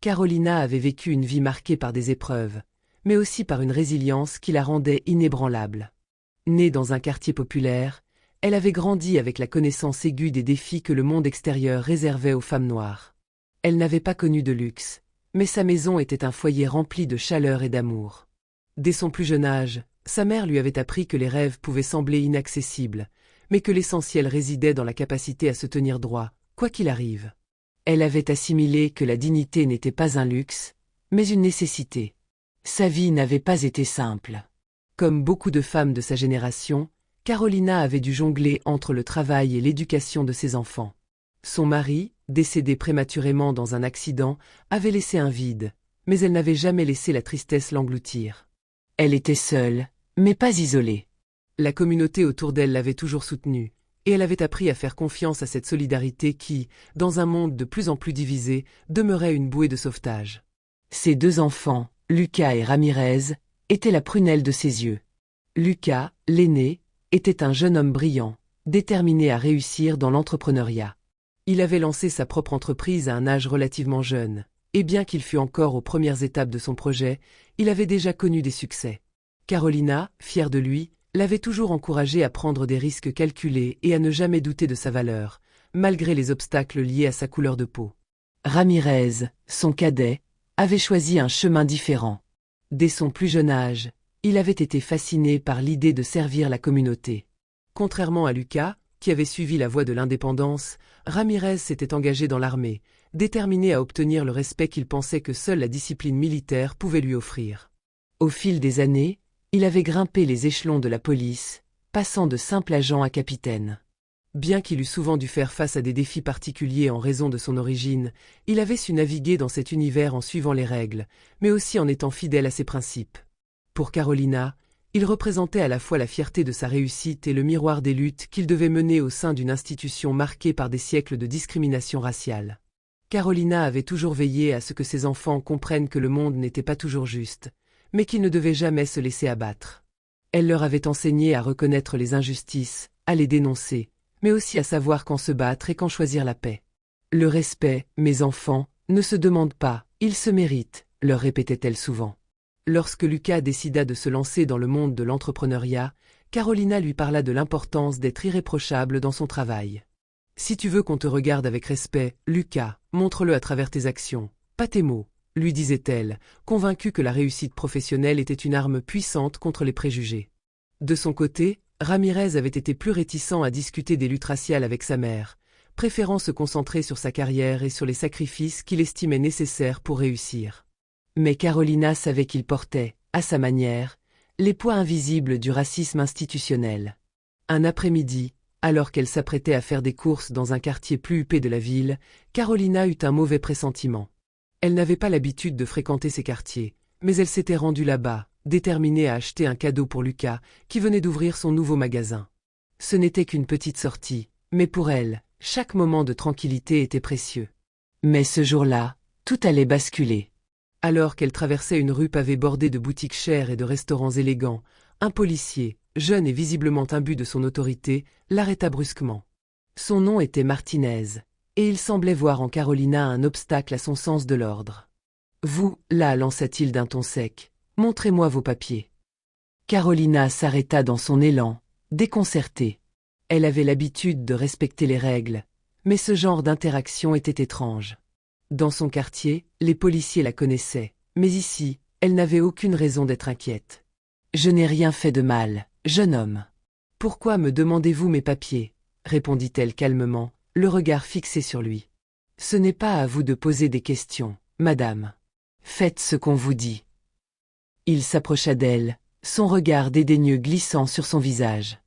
Carolina avait vécu une vie marquée par des épreuves, mais aussi par une résilience qui la rendait inébranlable. Née dans un quartier populaire, elle avait grandi avec la connaissance aiguë des défis que le monde extérieur réservait aux femmes noires. Elle n'avait pas connu de luxe, mais sa maison était un foyer rempli de chaleur et d'amour. Dès son plus jeune âge, sa mère lui avait appris que les rêves pouvaient sembler inaccessibles, mais que l'essentiel résidait dans la capacité à se tenir droit, quoi qu'il arrive. Elle avait assimilé que la dignité n'était pas un luxe, mais une nécessité. Sa vie n'avait pas été simple. Comme beaucoup de femmes de sa génération, Carolina avait dû jongler entre le travail et l'éducation de ses enfants. Son mari, décédé prématurément dans un accident, avait laissé un vide, mais elle n'avait jamais laissé la tristesse l'engloutir. Elle était seule, mais pas isolée. La communauté autour d'elle l'avait toujours soutenue, et elle avait appris à faire confiance à cette solidarité qui, dans un monde de plus en plus divisé, demeurait une bouée de sauvetage. Ses deux enfants, Lucas et Ramirez, étaient la prunelle de ses yeux. Lucas, l'aîné, était un jeune homme brillant, déterminé à réussir dans l'entrepreneuriat. Il avait lancé sa propre entreprise à un âge relativement jeune, et bien qu'il fût encore aux premières étapes de son projet, il avait déjà connu des succès. Carolina, fière de lui, l'avait toujours encouragé à prendre des risques calculés et à ne jamais douter de sa valeur, malgré les obstacles liés à sa couleur de peau. Ramirez, son cadet, avait choisi un chemin différent. Dès son plus jeune âge, il avait été fasciné par l'idée de servir la communauté. Contrairement à Lucas, qui avait suivi la voie de l'indépendance, Ramirez s'était engagé dans l'armée, déterminé à obtenir le respect qu'il pensait que seule la discipline militaire pouvait lui offrir. Au fil des années, il avait grimpé les échelons de la police, passant de simple agent à capitaine. Bien qu'il eût souvent dû faire face à des défis particuliers en raison de son origine, il avait su naviguer dans cet univers en suivant les règles, mais aussi en étant fidèle à ses principes. Pour Carolina, il représentait à la fois la fierté de sa réussite et le miroir des luttes qu'il devait mener au sein d'une institution marquée par des siècles de discrimination raciale. Carolina avait toujours veillé à ce que ses enfants comprennent que le monde n'était pas toujours juste, mais qu'ils ne devaient jamais se laisser abattre. Elle leur avait enseigné à reconnaître les injustices, à les dénoncer, mais aussi à savoir quand se battre et quand choisir la paix. Le respect, mes enfants, ne se demande pas, il se mérite, leur répétait-elle souvent. Lorsque Lucas décida de se lancer dans le monde de l'entrepreneuriat, Carolina lui parla de l'importance d'être irréprochable dans son travail. Si tu veux qu'on te regarde avec respect, Lucas, montre-le à travers tes actions, pas tes mots, lui disait-elle, convaincue que la réussite professionnelle était une arme puissante contre les préjugés. De son côté, Ramirez avait été plus réticent à discuter des luttes raciales avec sa mère, préférant se concentrer sur sa carrière et sur les sacrifices qu'il estimait nécessaires pour réussir. Mais Carolina savait qu'il portait, à sa manière, les poids invisibles du racisme institutionnel. Un après-midi, alors qu'elle s'apprêtait à faire des courses dans un quartier plus huppé de la ville, Carolina eut un mauvais pressentiment. Elle n'avait pas l'habitude de fréquenter ces quartiers, mais elle s'était rendue là-bas, déterminée à acheter un cadeau pour Lucas, qui venait d'ouvrir son nouveau magasin. Ce n'était qu'une petite sortie, mais pour elle, chaque moment de tranquillité était précieux. Mais ce jour-là, tout allait basculer. Alors qu'elle traversait une rue pavée bordée de boutiques chères et de restaurants élégants, un policier, jeune et visiblement imbu de son autorité, l'arrêta brusquement. Son nom était Martinez, et il semblait voir en Carolina un obstacle à son sens de l'ordre. « Vous, là, lança-t-il d'un ton sec, montrez-moi vos papiers. » Carolina s'arrêta dans son élan, déconcertée. Elle avait l'habitude de respecter les règles, mais ce genre d'interaction était étrange. Dans son quartier, les policiers la connaissaient, mais ici, elle n'avait aucune raison d'être inquiète. « Je n'ai rien fait de mal, jeune homme. »« Pourquoi me demandez-vous mes papiers ?» répondit-elle calmement, le regard fixé sur lui. « Ce n'est pas à vous de poser des questions, madame. Faites ce qu'on vous dit. » Il s'approcha d'elle, son regard dédaigneux glissant sur son visage.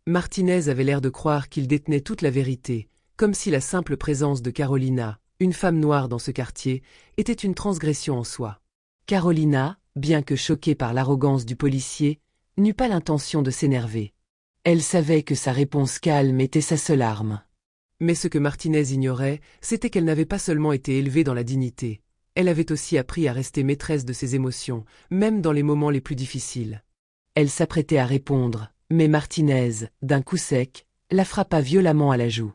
Martinez avait l'air de croire qu'il détenait toute la vérité, comme si la simple présence de Carolina, une femme noire dans ce quartier, était une transgression en soi. Carolina, bien que choquée par l'arrogance du policier, n'eut pas l'intention de s'énerver. Elle savait que sa réponse calme était sa seule arme. Mais ce que Martinez ignorait, c'était qu'elle n'avait pas seulement été élevée dans la dignité, elle avait aussi appris à rester maîtresse de ses émotions, même dans les moments les plus difficiles. Elle s'apprêtait à répondre, mais Martinez, d'un coup sec, la frappa violemment à la joue.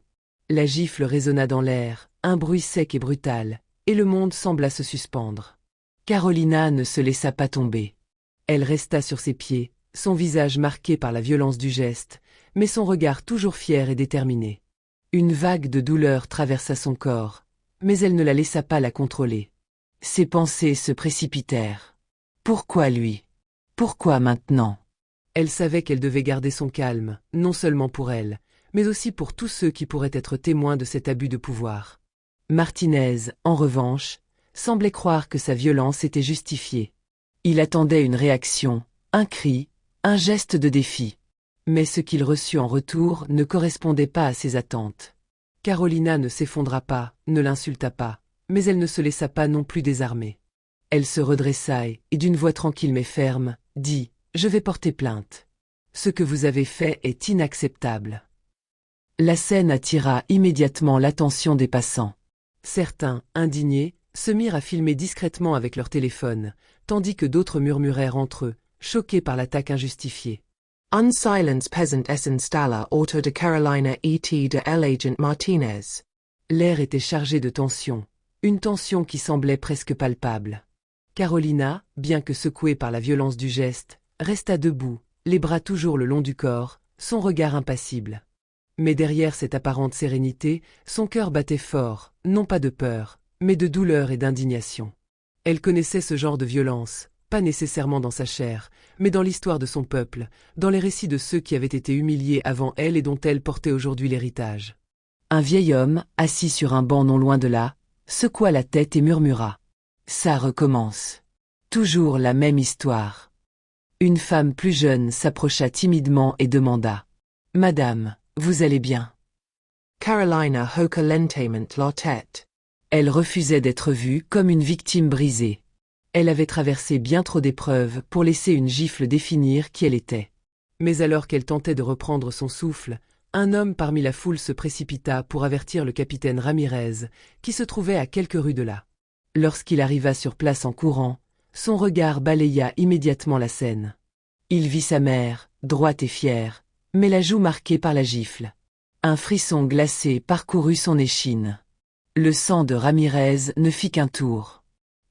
La gifle résonna dans l'air, un bruit sec et brutal, et le monde sembla se suspendre. Carolina ne se laissa pas tomber. Elle resta sur ses pieds, son visage marqué par la violence du geste, mais son regard toujours fier et déterminé. Une vague de douleur traversa son corps, mais elle ne la laissa pas la contrôler. Ses pensées se précipitèrent. Pourquoi lui? Pourquoi maintenant? Elle savait qu'elle devait garder son calme, non seulement pour elle, mais aussi pour tous ceux qui pourraient être témoins de cet abus de pouvoir. Martinez, en revanche, semblait croire que sa violence était justifiée. Il attendait une réaction, un cri, un geste de défi. Mais ce qu'il reçut en retour ne correspondait pas à ses attentes. Carolina ne s'effondra pas, ne l'insulta pas, mais elle ne se laissa pas non plus désarmer. Elle se redressa et, d'une voix tranquille mais ferme, dit « Je vais porter plainte. Ce que vous avez fait est inacceptable. » La scène attira immédiatement l'attention des passants. Certains, indignés, se mirent à filmer discrètement avec leur téléphone, tandis que d'autres murmurèrent entre eux, choqués par l'attaque injustifiée. Unsilenced peasant installa auto de Carolina et de el agent Martinez. L'air était chargé de tension, une tension qui semblait presque palpable. Carolina, bien que secouée par la violence du geste, resta debout, les bras toujours le long du corps, son regard impassible. Mais derrière cette apparente sérénité, son cœur battait fort, non pas de peur, mais de douleur et d'indignation. Elle connaissait ce genre de violence, pas nécessairement dans sa chair, mais dans l'histoire de son peuple, dans les récits de ceux qui avaient été humiliés avant elle et dont elle portait aujourd'hui l'héritage. Un vieil homme, assis sur un banc non loin de là, secoua la tête et murmura. Ça recommence. Toujours la même histoire. Une femme plus jeune s'approcha timidement et demanda. Madame, vous allez bien? Carolina hoca lentamente la tête. Elle refusait d'être vue comme une victime brisée. Elle avait traversé bien trop d'épreuves pour laisser une gifle définir qui elle était. Mais alors qu'elle tentait de reprendre son souffle, un homme parmi la foule se précipita pour avertir le capitaine Ramirez, qui se trouvait à quelques rues de là. Lorsqu'il arriva sur place en courant, son regard balaya immédiatement la scène. Il vit sa mère, droite et fière, mais la joue marquée par la gifle. Un frisson glacé parcourut son échine. Le sang de Ramirez ne fit qu'un tour.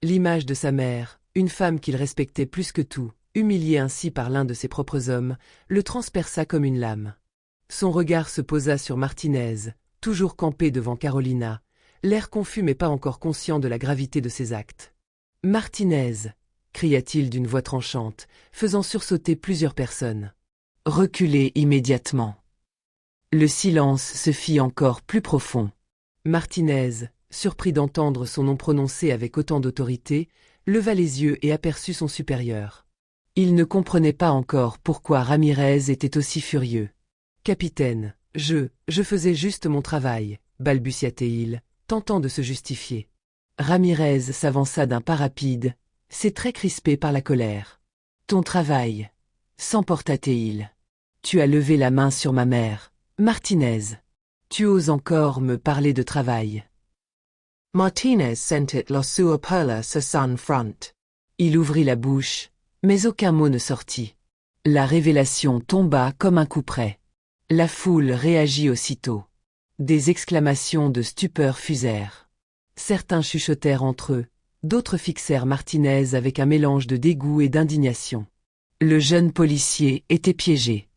L'image de sa mère, une femme qu'il respectait plus que tout, humiliée ainsi par l'un de ses propres hommes, le transperça comme une lame. Son regard se posa sur Martinez, toujours campé devant Carolina, l'air confus mais pas encore conscient de la gravité de ses actes. « Martinez !» cria-t-il d'une voix tranchante, faisant sursauter plusieurs personnes. « Reculez immédiatement. » Le silence se fit encore plus profond. Martinez, surpris d'entendre son nom prononcé avec autant d'autorité, leva les yeux et aperçut son supérieur. Il ne comprenait pas encore pourquoi Ramirez était aussi furieux. « Capitaine, je faisais juste mon travail, balbutia-t-il, tentant de se justifier. Ramirez s'avança d'un pas rapide, ses traits crispés par la colère. « Ton travail » s'emporta-t-il. « Tu as levé la main sur ma mère, Martinez. Tu oses encore me parler de travail. » Martinez sentit la sua perla sa son front. Il ouvrit la bouche, mais aucun mot ne sortit. La révélation tomba comme un coup près. La foule réagit aussitôt. Des exclamations de stupeur fusèrent. Certains chuchotèrent entre eux, d'autres fixèrent Martinez avec un mélange de dégoût et d'indignation. Le jeune policier était piégé.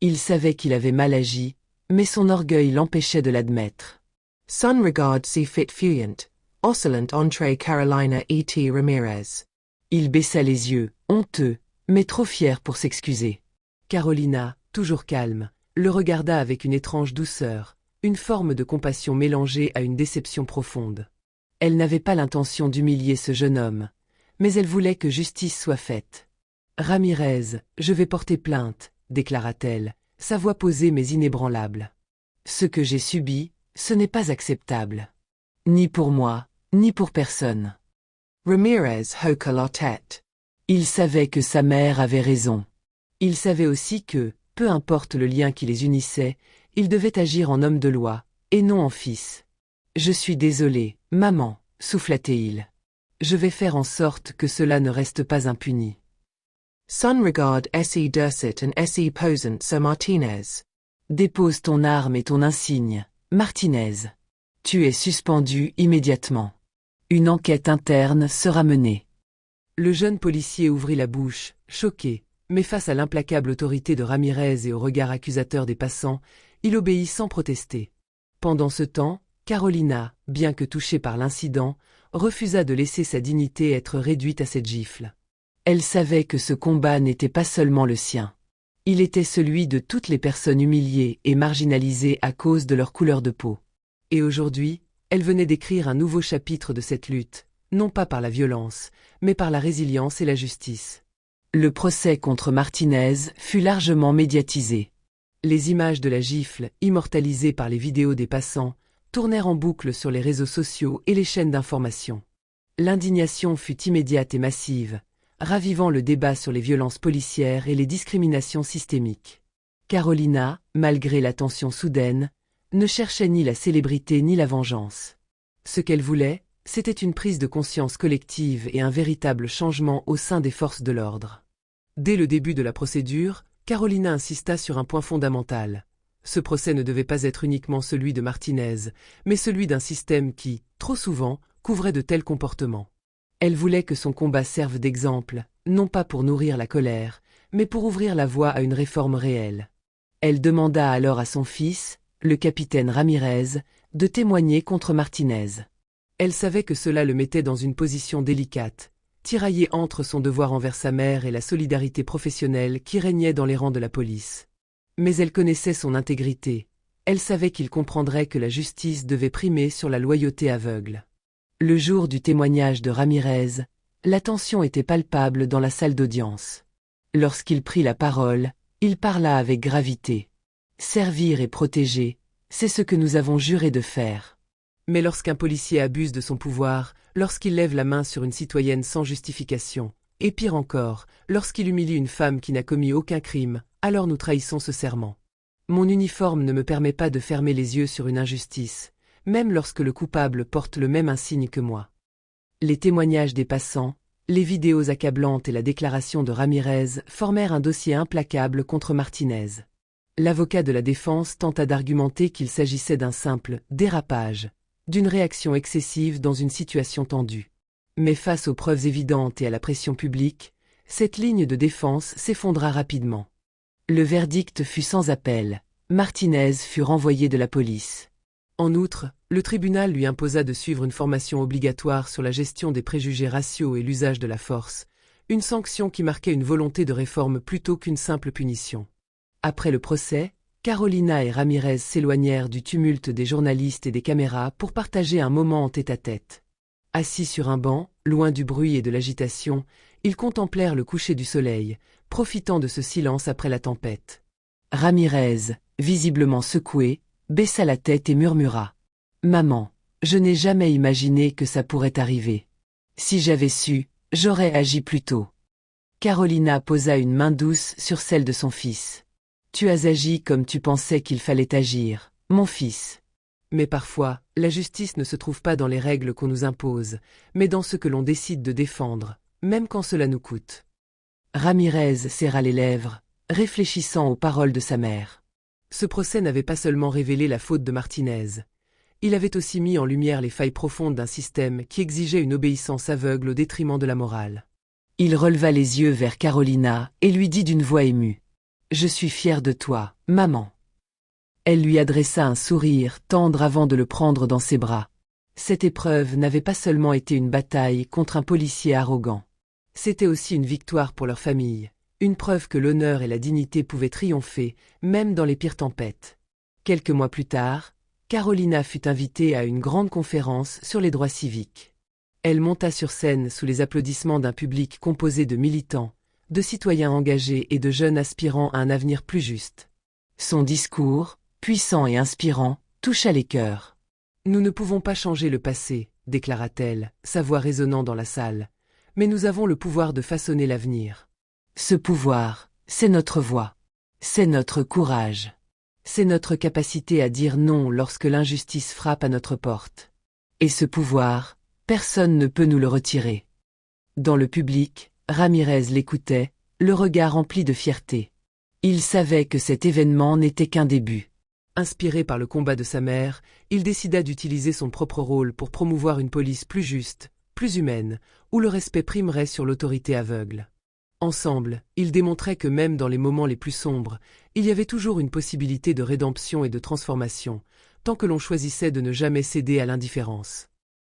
Il savait qu'il avait mal agi, mais son orgueil l'empêchait de l'admettre. Son regard si fit fuyant, oscillant entre Carolina et Ramirez. Il baissa les yeux, honteux, mais trop fier pour s'excuser. Carolina, toujours calme, le regarda avec une étrange douceur, une forme de compassion mélangée à une déception profonde. Elle n'avait pas l'intention d'humilier ce jeune homme, mais elle voulait que justice soit faite. « Ramirez, je vais porter plainte, » déclara-t-elle, sa voix posée mais inébranlable. « Ce que j'ai subi, ce n'est pas acceptable. Ni pour moi, ni pour personne. » Ramirez hoca la tête. Il savait que sa mère avait raison. Il savait aussi que, peu importe le lien qui les unissait, il devait agir en homme de loi, et non en fils. « Je suis désolé, maman, » souffla-t-il. « Je vais faire en sorte que cela ne reste pas impuni. » Son regard si durcit and si posant sur Martinez. Dépose ton arme et ton insigne, Martinez. Tu es suspendu immédiatement. Une enquête interne sera menée. Le jeune policier ouvrit la bouche, choqué, mais face à l'implacable autorité de Ramirez et au regard accusateur des passants, il obéit sans protester. Pendant ce temps, Carolina, bien que touchée par l'incident, refusa de laisser sa dignité être réduite à cette gifle. Elle savait que ce combat n'était pas seulement le sien. Il était celui de toutes les personnes humiliées et marginalisées à cause de leur couleur de peau. Et aujourd'hui, elle venait d'écrire un nouveau chapitre de cette lutte, non pas par la violence, mais par la résilience et la justice. Le procès contre Martinez fut largement médiatisé. Les images de la gifle, immortalisées par les vidéos des passants, tournèrent en boucle sur les réseaux sociaux et les chaînes d'information. L'indignation fut immédiate et massive, ravivant le débat sur les violences policières et les discriminations systémiques. Carolina, malgré l'attention soudaine, ne cherchait ni la célébrité ni la vengeance. Ce qu'elle voulait, c'était une prise de conscience collective et un véritable changement au sein des forces de l'ordre. Dès le début de la procédure, Carolina insista sur un point fondamental. Ce procès ne devait pas être uniquement celui de Martinez, mais celui d'un système qui, trop souvent, couvrait de tels comportements. Elle voulait que son combat serve d'exemple, non pas pour nourrir la colère, mais pour ouvrir la voie à une réforme réelle. Elle demanda alors à son fils, le capitaine Ramirez, de témoigner contre Martinez. Elle savait que cela le mettait dans une position délicate, tiraillée entre son devoir envers sa mère et la solidarité professionnelle qui régnait dans les rangs de la police. Mais elle connaissait son intégrité, elle savait qu'il comprendrait que la justice devait primer sur la loyauté aveugle. Le jour du témoignage de Ramirez, la tension était palpable dans la salle d'audience. Lorsqu'il prit la parole, il parla avec gravité. « Servir et protéger, c'est ce que nous avons juré de faire. » Mais lorsqu'un policier abuse de son pouvoir, lorsqu'il lève la main sur une citoyenne sans justification, et pire encore, lorsqu'il humilie une femme qui n'a commis aucun crime, alors nous trahissons ce serment. Mon uniforme ne me permet pas de fermer les yeux sur une injustice, même lorsque le coupable porte le même insigne que moi. Les témoignages des passants, les vidéos accablantes et la déclaration de Ramirez formèrent un dossier implacable contre Martinez. L'avocat de la défense tenta d'argumenter qu'il s'agissait d'un simple « dérapage », d'une réaction excessive dans une situation tendue. Mais face aux preuves évidentes et à la pression publique, cette ligne de défense s'effondra rapidement. Le verdict fut sans appel. Martinez fut renvoyé de la police. En outre, le tribunal lui imposa de suivre une formation obligatoire sur la gestion des préjugés raciaux et l'usage de la force, une sanction qui marquait une volonté de réforme plutôt qu'une simple punition. Après le procès, Carolina et Ramirez s'éloignèrent du tumulte des journalistes et des caméras pour partager un moment en tête-à-tête. Assis sur un banc, loin du bruit et de l'agitation, ils contemplèrent le coucher du soleil, profitant de ce silence après la tempête. Ramirez, visiblement secoué, baissa la tête et murmura. « Maman, je n'ai jamais imaginé que ça pourrait arriver. Si j'avais su, j'aurais agi plus tôt. » Carolina posa une main douce sur celle de son fils. « Tu as agi comme tu pensais qu'il fallait agir, mon fils. » Mais parfois, la justice ne se trouve pas dans les règles qu'on nous impose, mais dans ce que l'on décide de défendre, même quand cela nous coûte. Ramirez serra les lèvres, réfléchissant aux paroles de sa mère. Ce procès n'avait pas seulement révélé la faute de Martinez. Il avait aussi mis en lumière les failles profondes d'un système qui exigeait une obéissance aveugle au détriment de la morale. Il releva les yeux vers Carolina et lui dit d'une voix émue. « Je suis fier de toi, maman. » Elle lui adressa un sourire tendre avant de le prendre dans ses bras. Cette épreuve n'avait pas seulement été une bataille contre un policier arrogant. C'était aussi une victoire pour leur famille, une preuve que l'honneur et la dignité pouvaient triompher, même dans les pires tempêtes. Quelques mois plus tard, Carolina fut invitée à une grande conférence sur les droits civiques. Elle monta sur scène sous les applaudissements d'un public composé de militants, de citoyens engagés et de jeunes aspirant à un avenir plus juste. Son discours, puissant et inspirant, toucha les cœurs. « Nous ne pouvons pas changer le passé, déclara-t-elle, sa voix résonnant dans la salle, mais nous avons le pouvoir de façonner l'avenir. Ce pouvoir, c'est notre voix. C'est notre courage. C'est notre capacité à dire non lorsque l'injustice frappe à notre porte. Et ce pouvoir, personne ne peut nous le retirer. » Dans le public, Ramirez l'écoutait, le regard rempli de fierté. Il savait que cet événement n'était qu'un début. Inspiré par le combat de sa mère, il décida d'utiliser son propre rôle pour promouvoir une police plus juste, plus humaine, où le respect primerait sur l'autorité aveugle. Ensemble, ils démontraient que même dans les moments les plus sombres, il y avait toujours une possibilité de rédemption et de transformation, tant que l'on choisissait de ne jamais céder à l'indifférence.